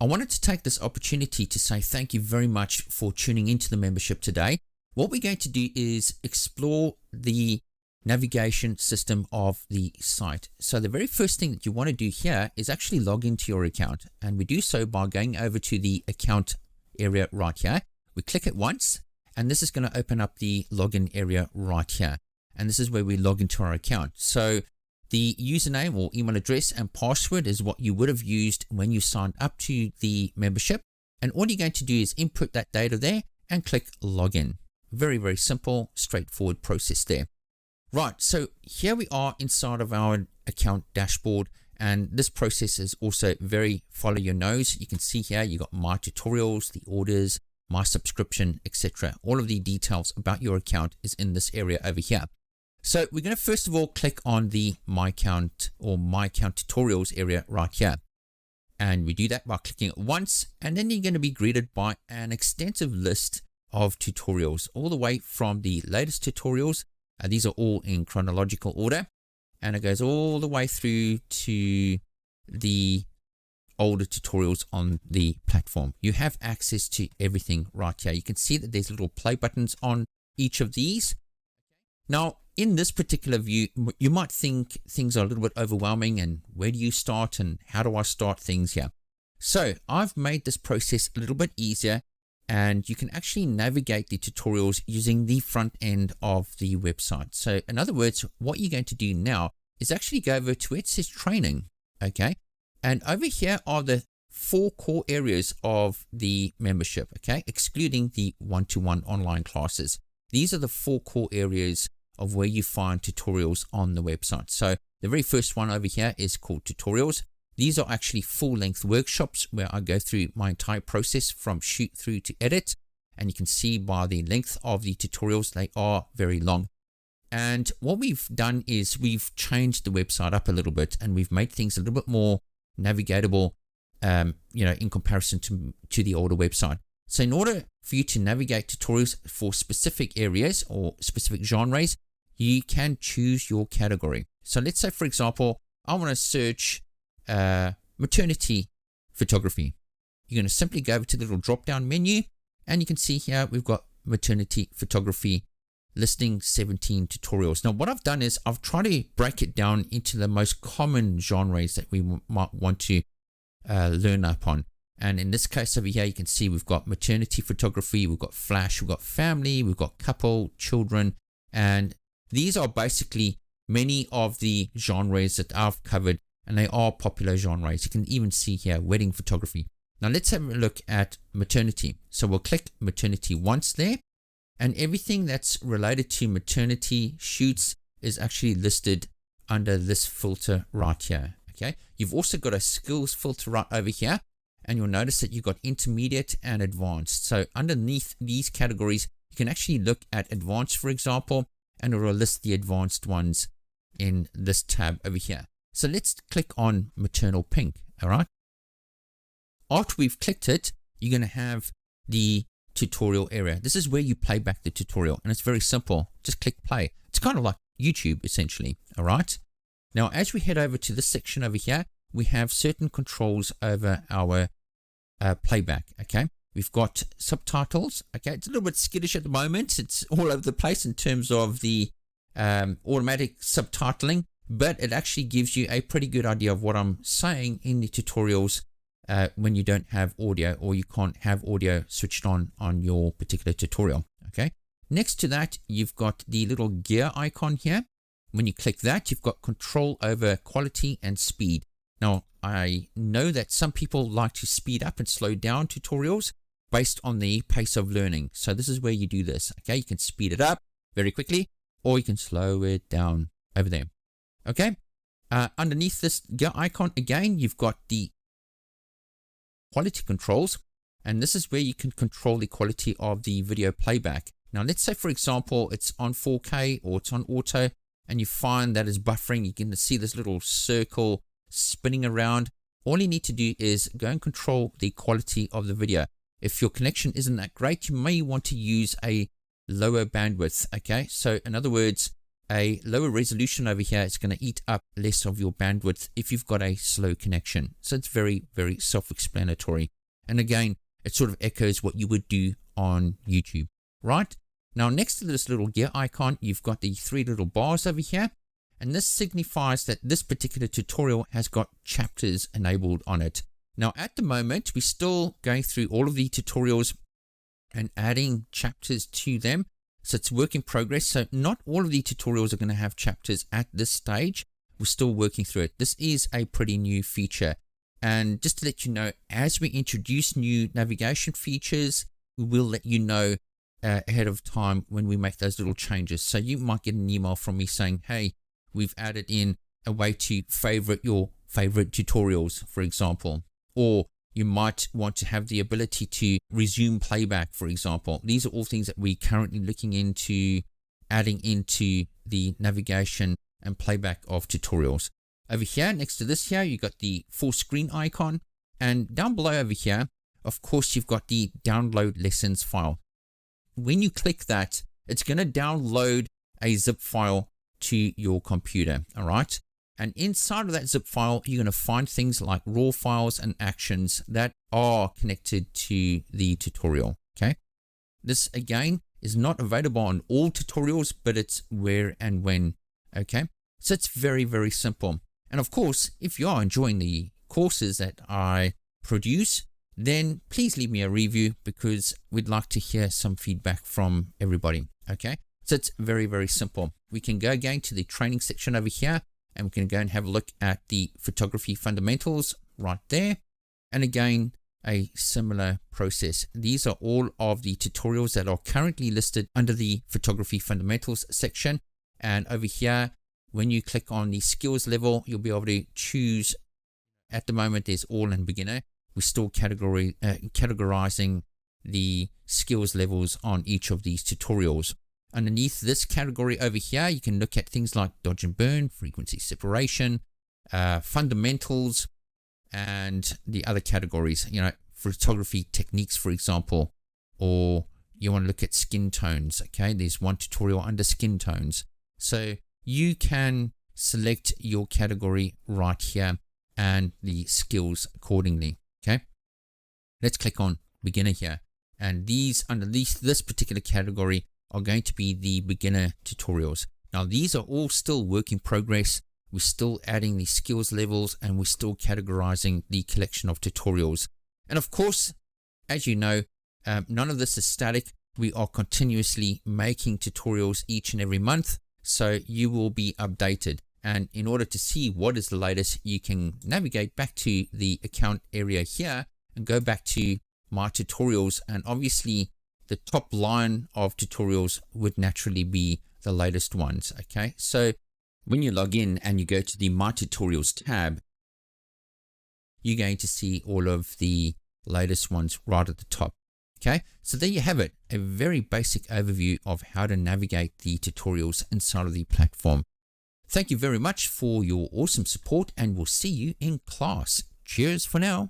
I wanted to take this opportunity to say thank you very much for tuning into the membership today. What we're going to do is explore the navigation system of the site. So the very first thing that you want to do here is actually log into your account, and we do so by going over to the account area right here. We click it once, and this is going to open up the login area right here, and this is where we log into our account. So the username or email address and password is what you would have used when you signed up to the membership, and all you're going to do is input that data there and click login. Very, very simple, straightforward process there. Right, so here we are inside of our account dashboard, and this process is also very follow your nose. You can see here you got my tutorials, the orders, my subscription, etc. All of the details about your account is in this area over here. So we're going to first of all click on the My Account or My Account Tutorials area right here. And we do that by clicking it once, and then you're going to be greeted by an extensive list of tutorials, all the way from the latest tutorials. These are all in chronological order, and it goes all the way through to the older tutorials on the platform. You have access to everything right here. You can see that there's little play buttons on each of these. Now, in this particular view, you might think things are a little bit overwhelming, and where do you start and how do I start things here? So I've made this process a little bit easier, and you can actually navigate the tutorials using the front end of the website. So in other words, what you're going to do now is actually go over to where it says training, okay? And over here are the 4 core areas of the membership, okay? Excluding the one-to-one online classes. These are the 4 core areas of where you find tutorials on the website. So the very first one over here is called tutorials. These are actually full-length workshops where I go through my entire process from shoot through to edit. And you can see by the length of the tutorials, they are very long. And what we've done is we've changed the website up a little bit, and we've made things a little bit more navigatable, in comparison to the older website. So in order for you to navigate tutorials for specific areas or specific genres, you can choose your category. So let's say, for example, I want to search maternity photography. You're going to simply go over to the little drop-down menu, and you can see here we've got maternity photography listing 17 tutorials. Now, what I've done is I've tried to break it down into the most common genres that we might want to learn up on. And in this case over here, you can see we've got maternity photography, we've got flash, we've got family, we've got couple, children, and these are basically many of the genres that I've covered, and they are popular genres. You can even see here wedding photography. Now let's have a look at maternity. So we'll click maternity once there, and everything that's related to maternity shoots is actually listed under this filter right here. Okay, you've also got a skills filter right over here, and you'll notice that you've got intermediate and advanced. So underneath these categories, you can actually look at advanced, for example, and it will list the advanced ones in this tab over here. So let's click on maternal pink. All right. After we've clicked it, you're going to have the tutorial area. This is where you play back the tutorial, and it's very simple. Just click play. It's kind of like YouTube essentially. All right. Now, as we head over to this section over here, we have certain controls over our playback. Okay. We've got subtitles. Okay. It's a little bit skittish at the moment. It's all over the place in terms of the automatic subtitling, but it actually gives you a pretty good idea of what I'm saying in the tutorials when you don't have audio, or you can't have audio switched on your particular tutorial. Okay. Next to that, you've got the little gear icon here. When you click that, you've got control over quality and speed. Now, I know that some people like to speed up and slow down tutorials based on the pace of learning. So this is where you do this. Okay, you can speed it up very quickly, or you can slow it down over there. Okay, underneath this gear icon, again, you've got the quality controls, and this is where you can control the quality of the video playback. Now, let's say, for example, it's on 4K or it's on auto, and you find that it's buffering. You can see this little circle spinning around. All you need to do is go and control the quality of the video. If your connection isn't that great, you may want to use a lower bandwidth. Okay, so in other words, a lower resolution over here is going to eat up less of your bandwidth if you've got a slow connection. So it's very, very self-explanatory. And again, it sort of echoes what you would do on YouTube, right? Now, next to this little gear icon, you've got the 3 little bars over here. And this signifies that this particular tutorial has got chapters enabled on it. Now, at the moment, we're still going through all of the tutorials and adding chapters to them. So it's work in progress. So not all of the tutorials are going to have chapters at this stage. We're still working through it. This is a pretty new feature. And just to let you know, as we introduce new navigation features, we will let you know ahead of time when we make those little changes. So you might get an email from me saying, hey, we've added in a way to favorite your favorite tutorials, for example, or you might want to have the ability to resume playback, for example. These are all things that we're currently looking into adding into the navigation and playback of tutorials. Over here, next to this here, you've got the full screen icon. And down below over here, of course, you've got the download lessons file. When you click that, it's going to download a zip file to your computer, all right? And inside of that zip file, you're going to find things like raw files and actions that are connected to the tutorial, okay? This, again, is not available on all tutorials, but it's where and when, okay? So it's very, very simple. And of course, if you are enjoying the courses that I produce, then please leave me a review because we'd like to hear some feedback from everybody, okay? So it's very, very simple. We can go again to the training section over here and we can go and have a look at the photography fundamentals right there. And again, a similar process. These are all of the tutorials that are currently listed under the photography fundamentals section. And over here, when you click on the skills level, you'll be able to choose. At the moment, there's all and beginner. We're still categorizing the skills levels on each of these tutorials. Underneath this category over here, you can look at things like dodge and burn, frequency separation, fundamentals, and the other categories, you know, photography techniques, for example, or you want to look at skin tones. Okay, there's one tutorial under skin tones. So you can select your category right here and the skills accordingly. Okay, let's click on beginner here. And these underneath this particular category are going to be the beginner tutorials. Now, these are all still work in progress. We're still adding the skills levels and we're still categorizing the collection of tutorials. And of course, as you know, none of this is static. We are continuously making tutorials each and every month. So you will be updated. And in order to see what is the latest, you can navigate back to the account area here and go back to my tutorials. And obviously the top line of tutorials would naturally be the latest ones. Okay, so when you log in and you go to the My Tutorials tab, you're going to see all of the latest ones right at the top. Okay, so there you have it, a very basic overview of how to navigate the tutorials inside of the platform. Thank you very much for your awesome support and we'll see you in class. Cheers for now.